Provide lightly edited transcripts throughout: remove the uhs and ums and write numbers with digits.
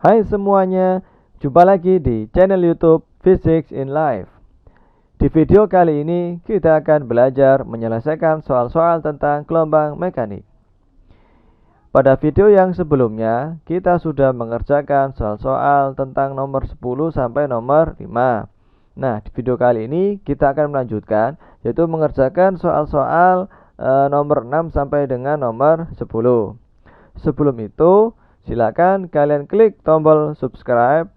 Hai semuanya, jumpa lagi di channel YouTube Physics in Life. Di video kali ini kita akan belajar menyelesaikan soal-soal tentang gelombang mekanik. Pada video yang sebelumnya, kita sudah mengerjakan soal-soal tentang nomor 10 sampai nomor 5. Nah, di video kali ini kita akan melanjutkan, yaitu mengerjakan soal-soal nomor 6 sampai dengan nomor 10. Sebelum itu, silakan kalian klik tombol subscribe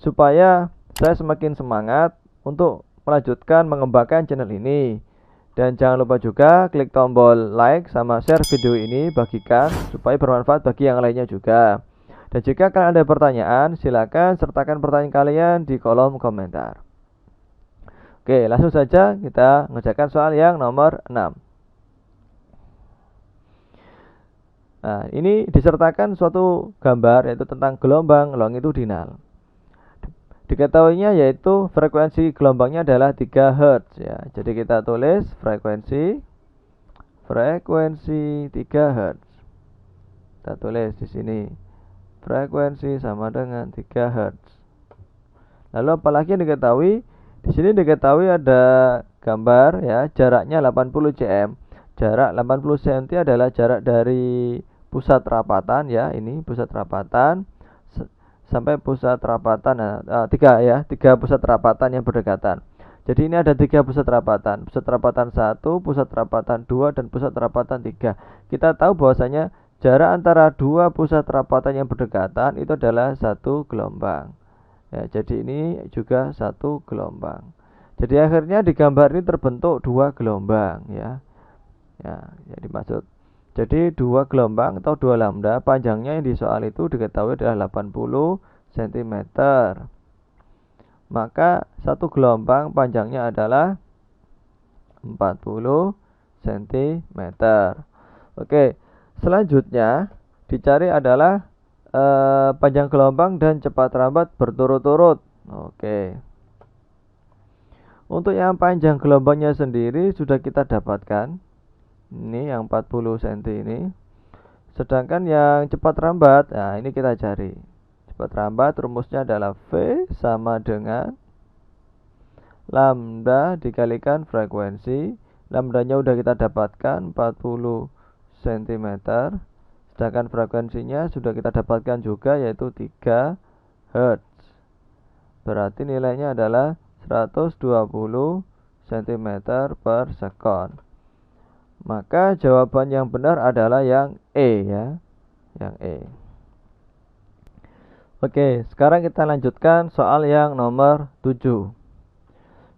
supaya saya semakin semangat untuk melanjutkan mengembangkan channel ini. Dan jangan lupa juga klik tombol like sama share video ini, bagikan supaya bermanfaat bagi yang lainnya juga. Dan jika kalian ada pertanyaan, silakan sertakan pertanyaan kalian di kolom komentar. Oke, langsung saja kita mengerjakan soal yang nomor 6. Nah, ini disertakan suatu gambar yaitu tentang gelombang longitudinal. Diketahuinya yaitu frekuensi gelombangnya adalah 3 Hz ya. Jadi kita tulis frekuensi 3 Hz. Kita tulis di sini frekuensi sama dengan 3 Hz. Lalu apalagi yang diketahui? Di sini diketahui ada gambar ya, jaraknya 80 cm. Jarak 80 cm adalah jarak dari pusat rapatan ya, ini pusat rapatan sampai pusat rapatan, tiga pusat rapatan yang berdekatan. Jadi ini ada 3 pusat rapatan, pusat rapatan 1, pusat rapatan 2, dan pusat rapatan 3. Kita tahu bahwasanya jarak antara 2 pusat rapatan yang berdekatan itu adalah 1 gelombang. Ya, jadi ini juga 1 gelombang. Jadi akhirnya di gambar ini terbentuk 2 gelombang ya. Ya, jadi maksud. Jadi 2 gelombang atau 2 lambda, panjangnya yang di soal itu diketahui adalah 80 cm. Maka 1 gelombang panjangnya adalah 40 cm. Oke, selanjutnya dicari adalah panjang gelombang dan cepat rambat berturut-turut. Oke. Untuk yang panjang gelombangnya sendiri sudah kita dapatkan. Ini yang 40 cm ini. Sedangkan yang cepat rambat, nah ini kita cari. Cepat rambat rumusnya adalah V sama dengan lambda dikalikan frekuensi. Lambdanya udah kita dapatkan 40 cm. Sedangkan frekuensinya sudah kita dapatkan juga yaitu 3 Hz. Berarti nilainya adalah 120 cm per sekon. Maka jawaban yang benar adalah yang E ya. Yang E. Oke, sekarang kita lanjutkan soal yang nomor 7.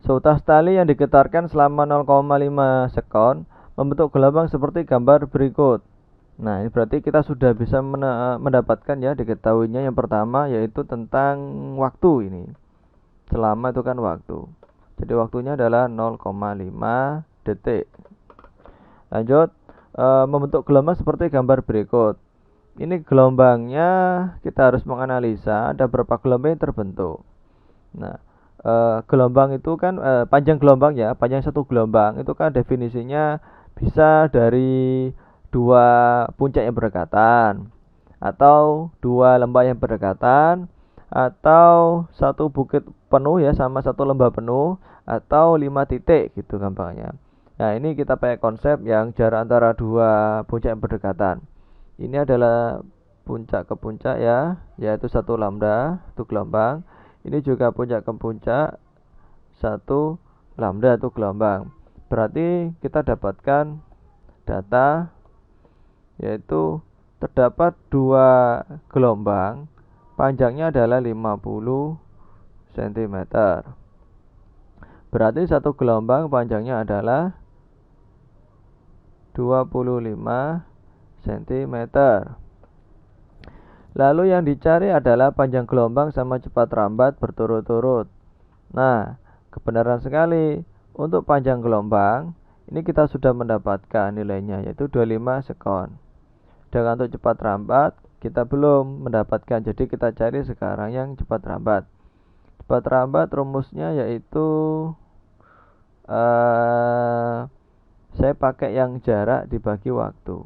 Seutas tali yang digetarkan selama 0,5 sekon membentuk gelombang seperti gambar berikut. Nah, ini berarti kita sudah bisa mendapatkan ya, diketahuinya yang pertama yaitu tentang waktu ini. Selama itu kan waktu. Jadi waktunya adalah 0,5 detik. Lanjut, membentuk gelombang seperti gambar berikut. Ini gelombangnya kita harus menganalisa ada berapa gelombang yang terbentuk. Nah, gelombang itu kan panjang gelombang ya, panjang satu gelombang itu kan definisinya bisa dari 2 puncak yang berdekatan, atau 2 lembah yang berdekatan, atau 1 bukit penuh ya sama 1 lembah penuh, atau 5 titik gitu gampangnya. Nah, ini kita pakai konsep yang jarak antara 2 puncak yang berdekatan. Ini adalah puncak ke puncak ya, yaitu 1 lambda, 1 gelombang. Ini juga puncak ke puncak, 1 lambda, 1 gelombang. Berarti kita dapatkan data yaitu terdapat 2 gelombang, panjangnya adalah 50 cm. Berarti 1 gelombang panjangnya adalah 25 cm. Lalu yang dicari adalah panjang gelombang sama cepat rambat berturut-turut. Nah, kebenaran sekali. Untuk panjang gelombang, ini kita sudah mendapatkan nilainya yaitu 25 sekon. Dan untuk cepat rambat, kita belum mendapatkan. Jadi kita cari sekarang yang cepat rambat. Cepat rambat rumusnya yaitu saya pakai yang jarak dibagi waktu.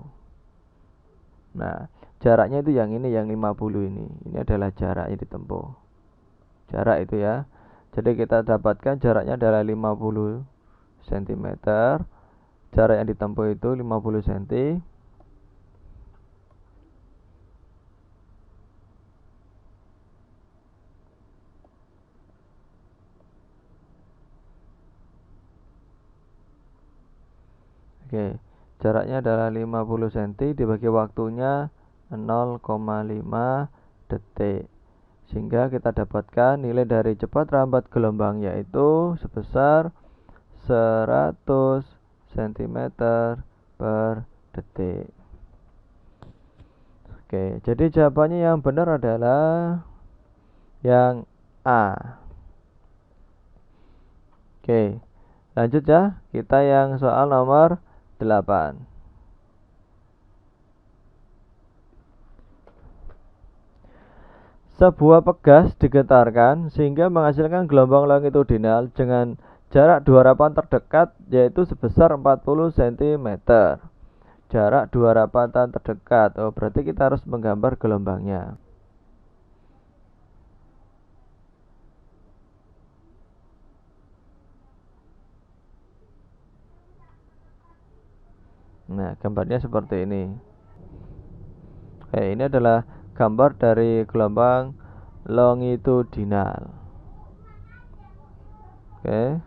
Nah, jaraknya itu yang ini, yang 50 ini. Ini adalah jarak yang ditempuh. Jarak itu ya. Jadi kita dapatkan jaraknya adalah 50 cm. Jarak yang ditempuh itu 50 cm. Oke, jaraknya adalah 50 cm dibagi waktunya 0,5 detik. Sehingga kita dapatkan nilai dari cepat rambat gelombang yaitu sebesar 100 cm per detik. Oke, jadi jawabannya yang benar adalah yang A. Oke, lanjut ya. Kita yang soal nomor 8. Sebuah pegas digetarkan sehingga menghasilkan gelombang longitudinal dengan jarak dua rapatan terdekat yaitu sebesar 40 cm. Jarak dua rapatan terdekat. Oh, berarti kita harus menggambar gelombangnya. Nah, gambarnya seperti ini. Oke, ini adalah gambar dari gelombang longitudinal. Oke.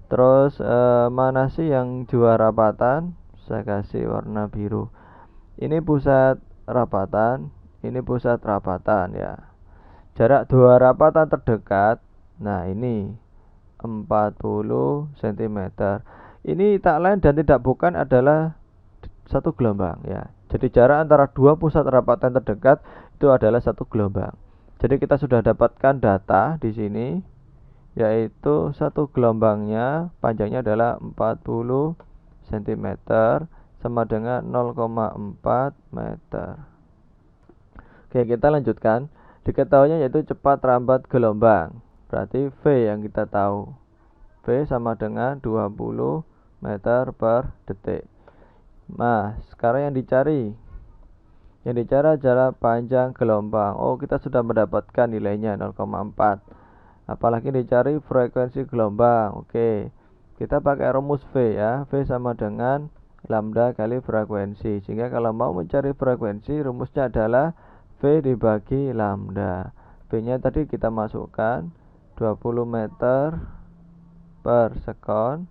Terus mana sih yang dua rapatan? Saya kasih warna biru. Ini pusat rapatan, ini pusat rapatan ya. Jarak dua rapatan terdekat. Nah, ini 40 cm. Ini tak lain dan tidak bukan adalah satu gelombang ya. Jadi jarak antara dua pusat rapatan terdekat itu adalah satu gelombang. Jadi kita sudah dapatkan data di sini yaitu satu gelombangnya panjangnya adalah 40 cm sama dengan 0,4 meter. Oke, kita lanjutkan. Diketahuinya yaitu cepat rambat gelombang. Berarti V yang kita tahu. V sama dengan 20 meter per detik. Nah, sekarang yang dicari adalah panjang gelombang. Oh, kita sudah mendapatkan nilainya 0,4. Apalagi dicari frekuensi gelombang. Oke, kita pakai rumus V ya. V sama dengan lambda kali frekuensi. Sehingga kalau mau mencari frekuensi, rumusnya adalah V dibagi lambda. V-nya tadi kita masukkan 20 meter per sekon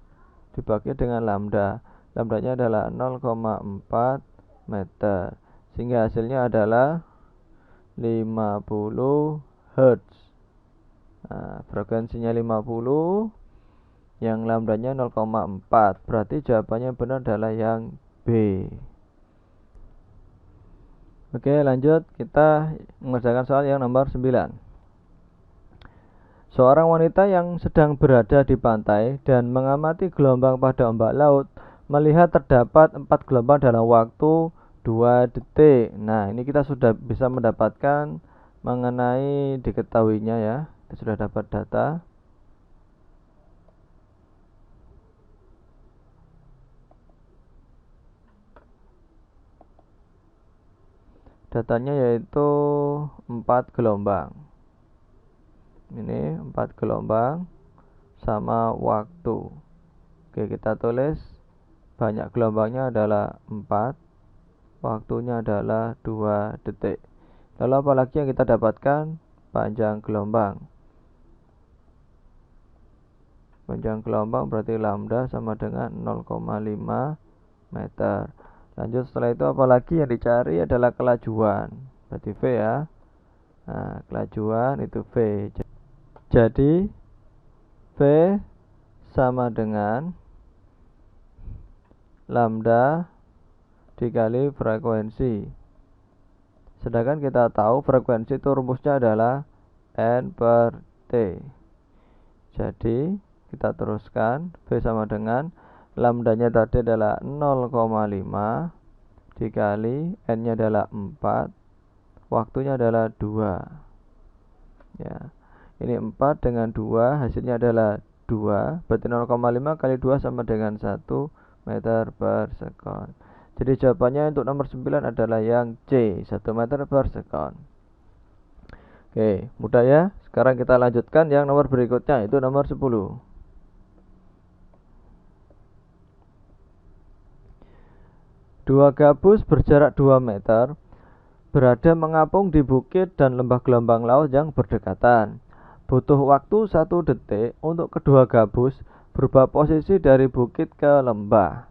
dibagi dengan lambda. Lambdanya adalah 0,4 meter. Sehingga hasilnya adalah 50 Hz. Nah, frekuensinya 50, yang lambdanya 0,4. Berarti jawabannya benar adalah yang B. Oke, lanjut kita mengerjakan soal yang nomor 9. Seorang wanita yang sedang berada di pantai dan mengamati gelombang pada ombak laut melihat terdapat 4 gelombang dalam waktu 2 detik. Nah, ini kita sudah bisa mendapatkan mengenai diketahuinya ya. Kita sudah dapat data. Datanya yaitu 4 gelombang. Ini 4 gelombang sama waktu. Oke, kita tulis banyak gelombangnya adalah 4, waktunya adalah 2 detik. Lalu apalagi yang kita dapatkan? Panjang gelombang. Panjang gelombang berarti lambda sama dengan 0,5 meter. Lanjut setelah itu apalagi yang dicari adalah kelajuan. Berarti V ya. Nah, kelajuan itu V. Jadi V sama dengan lambda dikali frekuensi. Sedangkan kita tahu frekuensi itu rumusnya adalah N per T. Jadi kita teruskan. V sama dengan lambdanya tadi adalah 0,5 dikali N-nya adalah 4, waktunya adalah 2 ya. Ini 4 dengan 2 hasilnya adalah 2, berarti 0,5 kali 2 sama dengan 1 meter per sekon. Jadi jawabannya untuk nomor 9 adalah yang C, 1 meter per second. Oke, mudah ya. Sekarang kita lanjutkan yang nomor berikutnya, itu nomor 10. Dua gabus berjarak 2 meter berada mengapung di bukit dan lembah gelombang laut yang berdekatan. Butuh waktu 1 detik untuk kedua gabus berubah posisi dari bukit ke lembah.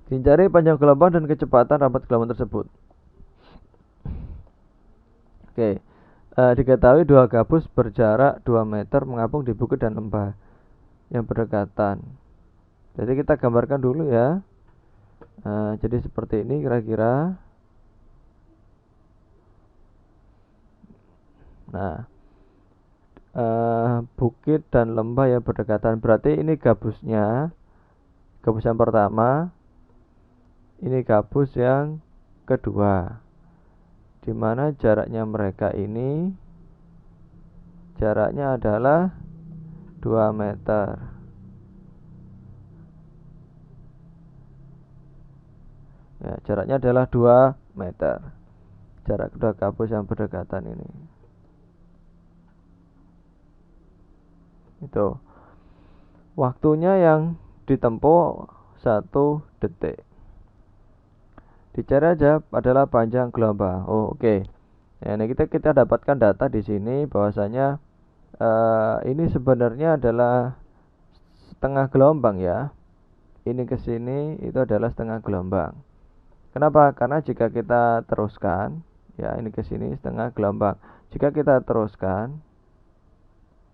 Dicari panjang gelombang dan kecepatan rambat gelombang tersebut. Oke, diketahui dua gabus berjarak 2 meter mengapung di bukit dan lembah yang berdekatan. Jadi kita gambarkan dulu ya. Jadi seperti ini kira-kira. Nah, bukit dan lembah yang berdekatan, berarti ini gabusnya, gabus yang pertama, ini gabus yang kedua, dimana jaraknya mereka ini jaraknya adalah 2 meter. Ya, jaraknya adalah 2 meter. Jarak kedua gabus yang berdekatan ini. Itu. Waktunya yang ditempuh 1 detik. Dicari aja adalah panjang gelombang. Oh, oke. Ya, ini kita dapatkan data di sini bahwasanya ini sebenarnya adalah setengah gelombang ya. Ini ke sini itu adalah setengah gelombang. Kenapa? Karena jika kita teruskan, ya ini ke sini setengah gelombang. Jika kita teruskan,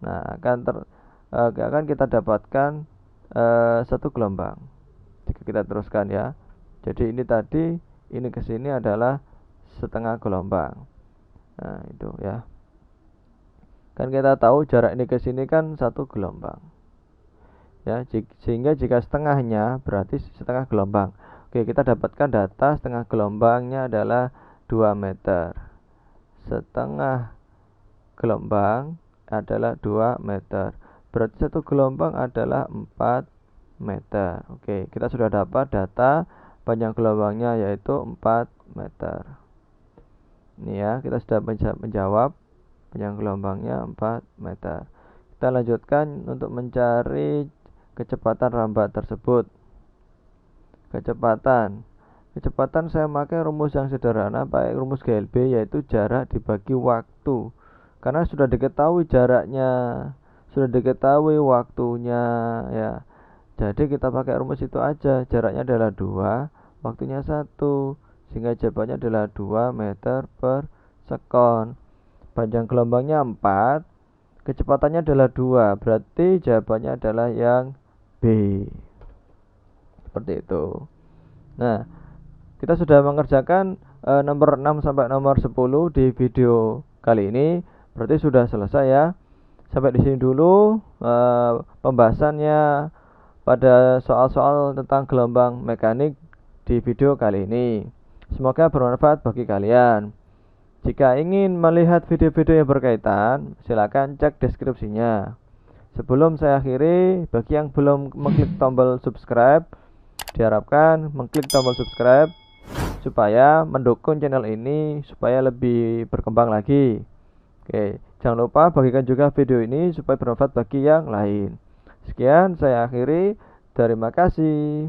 nah akan kita dapatkan 1 gelombang. Jika kita teruskan ya. Jadi ini tadi, ini ke sini adalah setengah gelombang. Nah itu ya. Kan kita tahu jarak ini ke sini kan 1 gelombang. Ya, sehingga jika setengahnya berarti setengah gelombang. Oke, kita dapatkan data setengah gelombangnya adalah 2 meter. Setengah gelombang adalah 2 meter. Berarti 1 gelombang adalah 4 meter. Oke, kita sudah dapat data panjang gelombangnya yaitu 4 meter. Ini ya, kita sudah menjawab panjang gelombangnya 4 meter. Kita lanjutkan untuk mencari kecepatan rambat tersebut. Kecepatan saya pakai rumus yang sederhana, pakai rumus GLB, yaitu jarak dibagi waktu. Karena sudah diketahui jaraknya, sudah diketahui waktunya ya. Jadi kita pakai rumus itu aja. Jaraknya adalah 2, waktunya 1, sehingga jawabannya adalah 2 meter per second. Panjang gelombangnya 4, kecepatannya adalah 2, berarti jawabannya adalah yang B. Seperti itu. Nah, kita sudah mengerjakan nomor 6 sampai nomor 10 di video kali ini. Berarti sudah selesai ya. Sampai di sini dulu pembahasannya pada soal-soal tentang gelombang mekanik di video kali ini. Semoga bermanfaat bagi kalian. Jika ingin melihat video-video yang berkaitan, silakan cek deskripsinya. Sebelum saya akhiri, bagi yang belum mengklik tombol subscribe, diharapkan mengklik tombol subscribe supaya mendukung channel ini supaya lebih berkembang lagi. Oke, jangan lupa bagikan juga video ini supaya bermanfaat bagi yang lain. Sekian saya akhiri. Terima kasih.